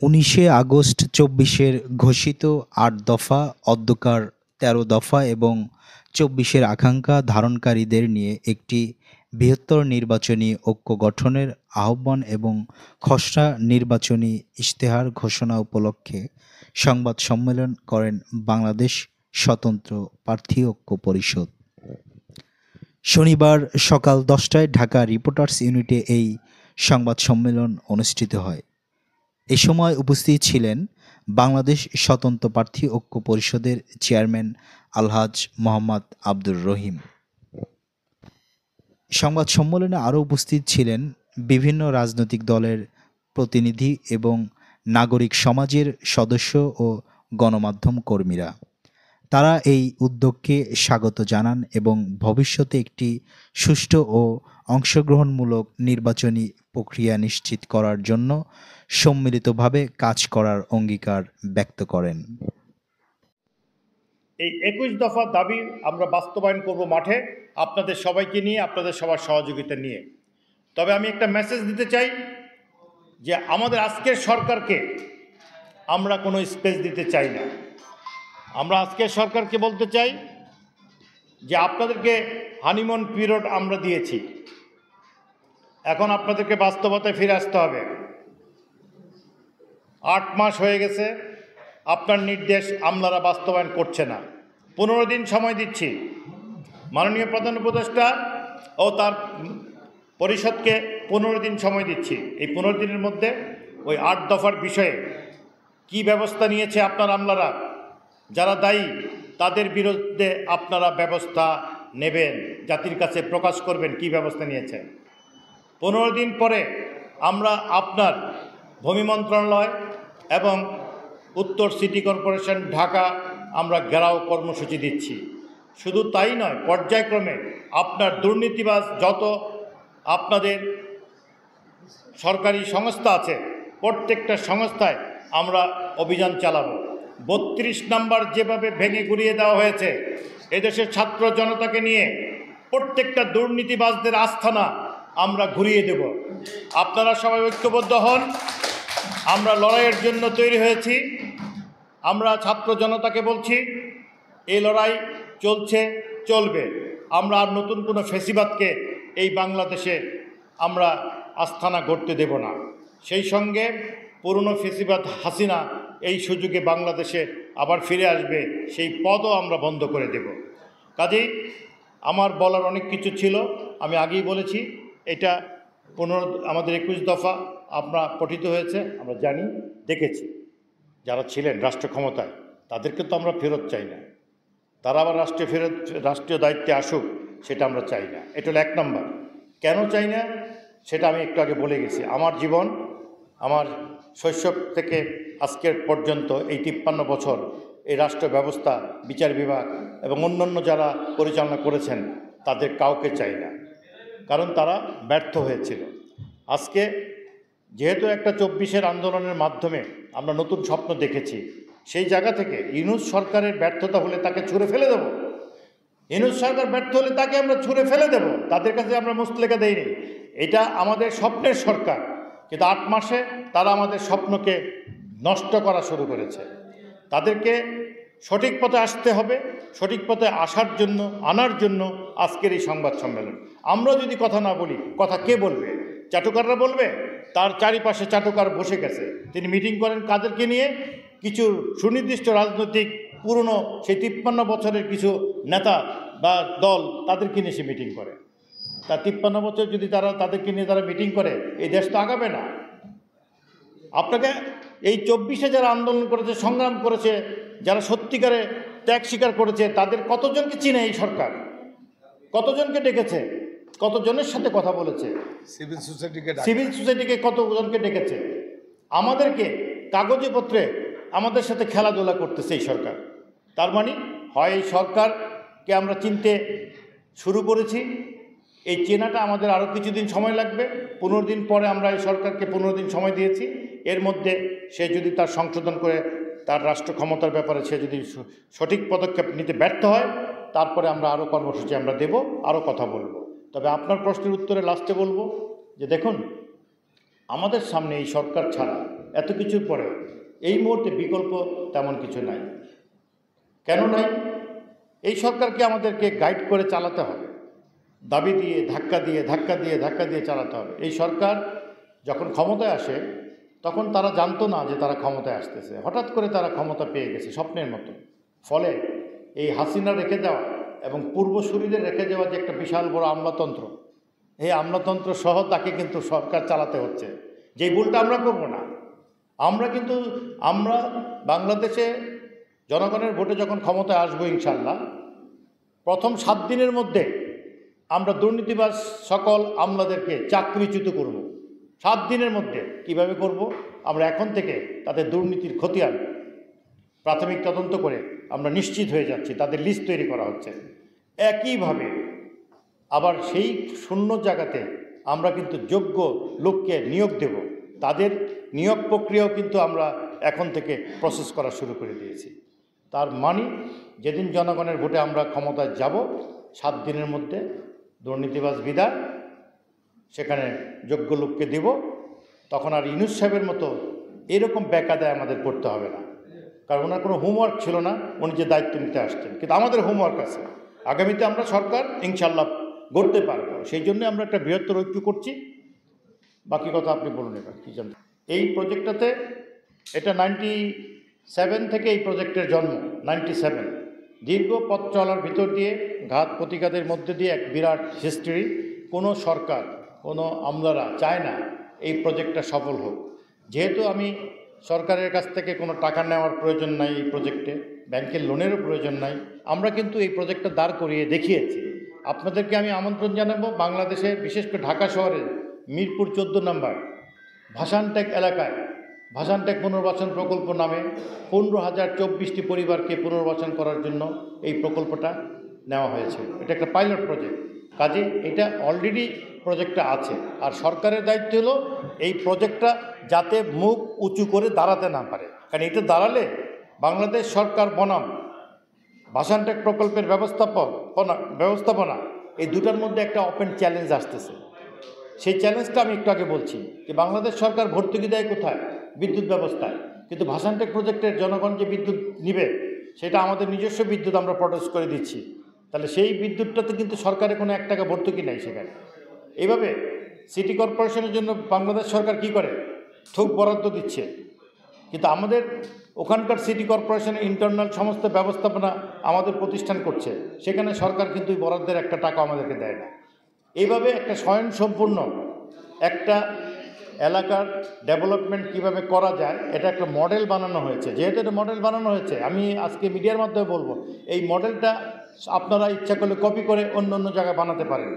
১৯শে August ২৪-এর ঘোষিত ৮ দফা, অদ্যকার ১৩ দফা এবং ২৪-এর আকাঙ্ক্ষা ধারণকারীদের নিয়ে একটি বৃহত্তর নির্বাচনী ঐক্য গঠনের আহ্বান এবং খসড়া নির্বাচনী ইশতেহার ঘোষণা উপলক্ষে সংবাদ সম্মেলন করেন বাংলাদেশ স্বতন্ত্র প্রার্থী ঐক্য পরিষদ। শনিবার সকাল ১০টায় ঢাকা রিপোর্টার্স ইউনিটে এই সংবাদ সম্মেলন অনুষ্ঠিত হয়। এ সময় উপস্থিত ছিলেন বাংলাদেশ স্বতন্ত্র প্রার্থী ঐক্য পরিষদের চেয়ারম্যান আলহাজ মোহাম্মদ আব্দুর রহিম। সংবাদ সম্মেলনে আরও উপস্থিত ছিলেন বিভিন্ন রাজনৈতিক দলের প্রতিনিধি এবং নাগরিক সমাজের সদস্য ও গণমাধ্যম কর্মীরা। তারা এই উদ্যোগকে স্বাগত জানান এবং ভবিষ্যতে একটি সুষ্ঠু ও অংশগ্রহণমূলক নির্বাচনী প্রক্রিয়া নিশ্চিত করার জন্য সম্মিলিতভাবে কাজ করার অঙ্গীকার ব্যক্ত করেন। এই ২১ দফা দাবি আমরা বাস্তবায়ন করব মাঠে, আপনাদের সবাইকে নিয়ে, আপনাদের সবার সহযোগিতা নিয়ে। তবে আমি একটা মেসেজ দিতে চাই যে আমাদের আজকের সরকারকে আমরা কোনো স্পেস দিতে চাই না। আমরা আজকের সরকারকে বলতে চাই যে আপনাদেরকে হানিমুন পিরিয়ড আমরা দিয়েছি, এখন আপনাদেরকে বাস্তবতায় ফিরে আসতে হবে। ৮ মাস হয়ে গেছে, আপনার নির্দেশ আমলারা বাস্তবায়ন করছে না। ১৫ দিন সময় দিচ্ছি, মাননীয় প্রধান উপদেষ্টা ও তার পরিষদকে ১৫ দিন সময় দিচ্ছি। এই ১৫ দিনের মধ্যে ওই ৮ দফার বিষয়ে কি ব্যবস্থা নিয়েছে আপনার আমলারা, যারা দায়ী তাদের বিরুদ্ধে আপনারা ব্যবস্থা নেবেন, জাতির কাছে প্রকাশ করবেন কি ব্যবস্থা নিয়েছেন। ১৫ দিন পরে আমরা আপনার ভূমি মন্ত্রণালয় এবং উত্তর সিটি কর্পোরেশন ঢাকা আমরা ঘেরাও কর্মসূচি দিচ্ছি। শুধু তাই নয়, পর্যায়ক্রমে আপনার দুর্নীতিবাজ যত আপনাদের সরকারি সংস্থা আছে প্রত্যেকটা সংস্থায় আমরা অভিযান চালাবো। ৩২ নম্বর যেভাবে ভেঙে গুড়িয়ে দেওয়া হয়েছে, এদেশের ছাত্র জনতাকে নিয়ে প্রত্যেকটা দুর্নীতিবাজদের আস্থানা আমরা ঘুরিয়ে দেব। আপনারা সবাই ঐক্যবদ্ধ হন, আমরা লড়াইয়ের জন্য তৈরি হয়েছি। আমরা ছাত্র জনতাকে বলছি এই লড়াই চলছে, চলবে। আমরা আর নতুন কোনো ফেসিবাদকে এই বাংলাদেশে আমরা আস্থানা গড়তে দেব না। সেই সঙ্গে পুরনো ফেসিবাদ হাসিনা এই সুযোগে বাংলাদেশে আবার ফিরে আসবে, সেই পদও আমরা বন্ধ করে দেব। কাজেই আমার বলার অনেক কিছু ছিল, আমি আগেই বলেছি। এটা আমাদের ২১ দফা আমরা পঠিত হয়েছে, আমরা জানি, দেখেছি। যারা ছিলেন রাষ্ট্র ক্ষমতায় তাদেরকে তো আমরা ফেরত চাই না, তারা আবার রাষ্ট্রীয় দায়িত্বে আসুক, সেটা আমরা চাই না। এটা হলো ১ নম্বর। কেন চাই না সেটা আমি একটু আগে বলে গেছি। আমার জীবন, আমার শৈশব থেকে আজকের পর্যন্ত এই ৫৩ বছর এই রাষ্ট্র ব্যবস্থা, বিচার বিভাগ এবং অন্যান্য যারা পরিচালনা করেছেন তাদের কাউকে চাই না, কারণ তারা ব্যর্থ হয়েছিল। আজকে যেহেতু একটা ২৪-এর আন্দোলনের মাধ্যমে আমরা নতুন স্বপ্ন দেখেছি, সেই জায়গা থেকে ইউনূস সরকারের ব্যর্থতা হলে তাকে ছুঁড়ে ফেলে দেব। ইউনূস সরকার ব্যর্থ হলে তাকে আমরা ছুঁড়ে ফেলে দেব, তাদের কাছে আমরা মুচলেখা দেইনি। এটা আমাদের স্বপ্নের সরকার, কিন্তু ৮ মাসে তারা আমাদের স্বপ্নকে নষ্ট করা শুরু করেছে। তাদেরকে সঠিক পথে আসতে হবে, সঠিক পথে আনার জন্য আজকের এই সংবাদ সম্মেলন। আমরা যদি কথা না বলি, কথা কে বলবে? চাটুকাররা বলবে? তার চারিপাশে চাটুকার বসে গেছে। তিনি মিটিং করেন কাদেরকে নিয়ে? কিছু সুনির্দিষ্ট রাজনৈতিক পুরনো সেই ৫৩ বছরের কিছু নেতা বা দল, তাদেরকে নিয়ে সে মিটিং করে। তা ৫৩ বছর যদি তাদেরকে নিয়ে তারা মিটিং করে, এই দেশ তো আগাবে না। আপনাকে এই ২৪-এ যারা আন্দোলন করেছে, সংগ্রাম করেছে, যারা সত্যিকারে ত্যাগ স্বীকার করেছে, তাদের কতজনকে চিনে এই সরকার? কতজনকে ডেকেছে? কতজনের সাথে কথা বলেছে? সিভিল সোসাইটিকে কতজনকে ডেকেছে? আমাদেরকে কাগজে পত্রে আমাদের সাথে খেলাধুলা করতেছে এই সরকার। তার মানে হয় এই সরকারকে আমরা চিনতে শুরু করেছি, এই চেনাটা আমাদের আরও কিছুদিন সময় লাগবে। ১৫ দিন পরে আমরা এই সরকারকে ১৫ দিন সময় দিয়েছি। এর মধ্যে সে যদি তার সংশোধন করে তার রাষ্ট্র ক্ষমতার ব্যাপারে সে যদি সঠিক পদক্ষেপ নিতে ব্যর্থ হয়, তারপরে আমরা আরও কর্মসূচি আমরা দেব, আরও কথা বলবো। তবে আপনার প্রশ্নের উত্তরে লাস্টে বলবো যে দেখুন, আমাদের সামনে এই সরকার ছাড়া এত কিছুর পরে এই মুহূর্তে বিকল্প তেমন কিছু নাই। কেন নাই? এই সরকারকে আমাদেরকে গাইড করে চালাতে হবে, দাবি দিয়ে ধাক্কা দিয়ে ধাক্কা দিয়ে ধাক্কা দিয়ে চালাতে হবে। এই সরকার যখন ক্ষমতায় আসে তখন তারা জানতো না যে তারা ক্ষমতায় আসতেছে, হঠাৎ করে তারা ক্ষমতা পেয়ে গেছে স্বপ্নের মতো। ফলে এই হাসিনা রেখে দেওয়া এবং পূর্বসূরিদের রেখে দেওয়া যে একটা বিশাল বড় আমলাতন্ত্র, এই আমলাতন্ত্র সহ তাকে কিন্তু সরকার চালাতে হচ্ছে। যেই ভুলটা আমরা করব না, আমরা বাংলাদেশে জনগণের ভোটে যখন ক্ষমতায় আসবো ইনশাল্লাহ, প্রথম 7 দিনের মধ্যে আমরা দুর্নীতিবাজ সকল আমলাদেরকে চাকরিচ্যুত করব। 7 দিনের মধ্যে কিভাবে করব? আমরা এখন থেকে তাদের দুর্নীতির খতিয়ান প্রাথমিক তদন্ত করে আমরা নিশ্চিত হয়ে যাচ্ছি, তাদের লিস্ট তৈরি করা হচ্ছে। একইভাবে আবার সেই শূন্য জায়গাতে আমরা কিন্তু যোগ্য লোককে নিয়োগ দেব, তাদের নিয়োগ প্রক্রিয়াও কিন্তু আমরা এখন থেকে প্রসেস করা শুরু করে দিয়েছি। তার মানে যেদিন জনগণের ভোটে আমরা ক্ষমতায় যাব, 7 দিনের মধ্যে দুর্নীতিবাজ বিদায়, সেখানে যোগ্য লোককে দেব। তখন আর ইউনূস সাহেবের মতো এরকম বেকায়দায় আমাদের করতে হবে না, কারণ ওনার কোনো হোমওয়ার্ক ছিল না, উনি যে দায়িত্ব নিতে আসছেন। কিন্তু আমাদের হোমওয়ার্ক আছে, আগামীতে আমরা সরকার ইনশাল্লাহ গড়তে পারবো। সেই জন্য আমরা একটা বৃহত্তর ঐক্য করছি। বাকি কথা আপনি বলুন এবার কী জানতে। এই প্রজেক্টটাতে এটা 97 থেকে এই প্রজেক্টের জন্ম। 97 দীর্ঘ পথ চলার ভিতর দিয়ে ঘাত প্রতিঘাতের মধ্যে দিয়ে এক বিরাট হিস্ট্রি। কোনো সরকার, কোনো আমলারা চায় না এই প্রজেক্টটা সফল হোক। যেহেতু আমি সরকারের কাছ থেকে কোনো টাকা নেওয়ার প্রয়োজন নাই, এই প্রজেক্টে ব্যাংকের লোনেরও প্রয়োজন নাই, আমরা কিন্তু এই প্রজেক্টটা দাঁড় করিয়ে দেখিয়েছি। আপনাদেরকে আমি আমন্ত্রণ জানাবো, বাংলাদেশে বিশেষ করে ঢাকা শহরে মিরপুর 14 নম্বর ভাসানটেক এলাকায় ভাসানটেক পুনর্বাসন প্রকল্প নামে 15,024টি পরিবারকে পুনর্বাসন করার জন্য এই প্রকল্পটা নেওয়া হয়েছে। এটা একটা পাইলট প্রজেক্ট, কাজে এটা অলরেডি প্রজেক্টটা আছে। আর সরকারের দায়িত্ব হলো এই প্রজেক্টটা যাতে মুখ উঁচু করে দাঁড়াতে না পারে, কারণ এটা দাঁড়ালে বাংলাদেশ সরকার বনাম ভাসানটেক প্রকল্পের ব্যবস্থাপনা এই দুটার মধ্যে একটা ওপেন চ্যালেঞ্জ আসতেছে। সেই চ্যালেঞ্জটা আমি একটু আগে বলছি যে বাংলাদেশ সরকার ভর্তুকি দেয় কোথায়? বিদ্যুৎ ব্যবস্থায়। কিন্তু ভাসানটেক প্রজেক্টের জনগণ যে বিদ্যুৎ নিবে সেটা আমাদের নিজস্ব বিদ্যুৎ আমরা প্রডিউস করে দিচ্ছি। তাহলে সেই বিদ্যুৎটাতে কিন্তু সরকারের কোনো 1 টাকা ভর্তুকি নেই সেখানে। এইভাবে সিটি কর্পোরেশনের জন্য বাংলাদেশ সরকার কি করে? থোক বরাদ্দ দিচ্ছে, কিন্তু আমাদের ওখানকার সিটি কর্পোরেশনের ইন্টারনাল সমস্ত ব্যবস্থাপনা আমাদের প্রতিষ্ঠান করছে, সেখানে সরকার কিন্তু বরাদ্দের 1 টাকা আমাদেরকে দেয় না। এইভাবে একটা স্বয়ংসম্পূর্ণ একটা এলাকার ডেভেলপমেন্ট কিভাবে করা যায় এটা একটা মডেল বানানো হয়েছে। যেহেতু এটা মডেল বানানো হয়েছে, আমি আজকে মিডিয়ার মাধ্যমে বলবো, এই মডেলটা আপনারা ইচ্ছা করলে কপি করে অন্য অন্য জায়গায় বানাতে পারেন।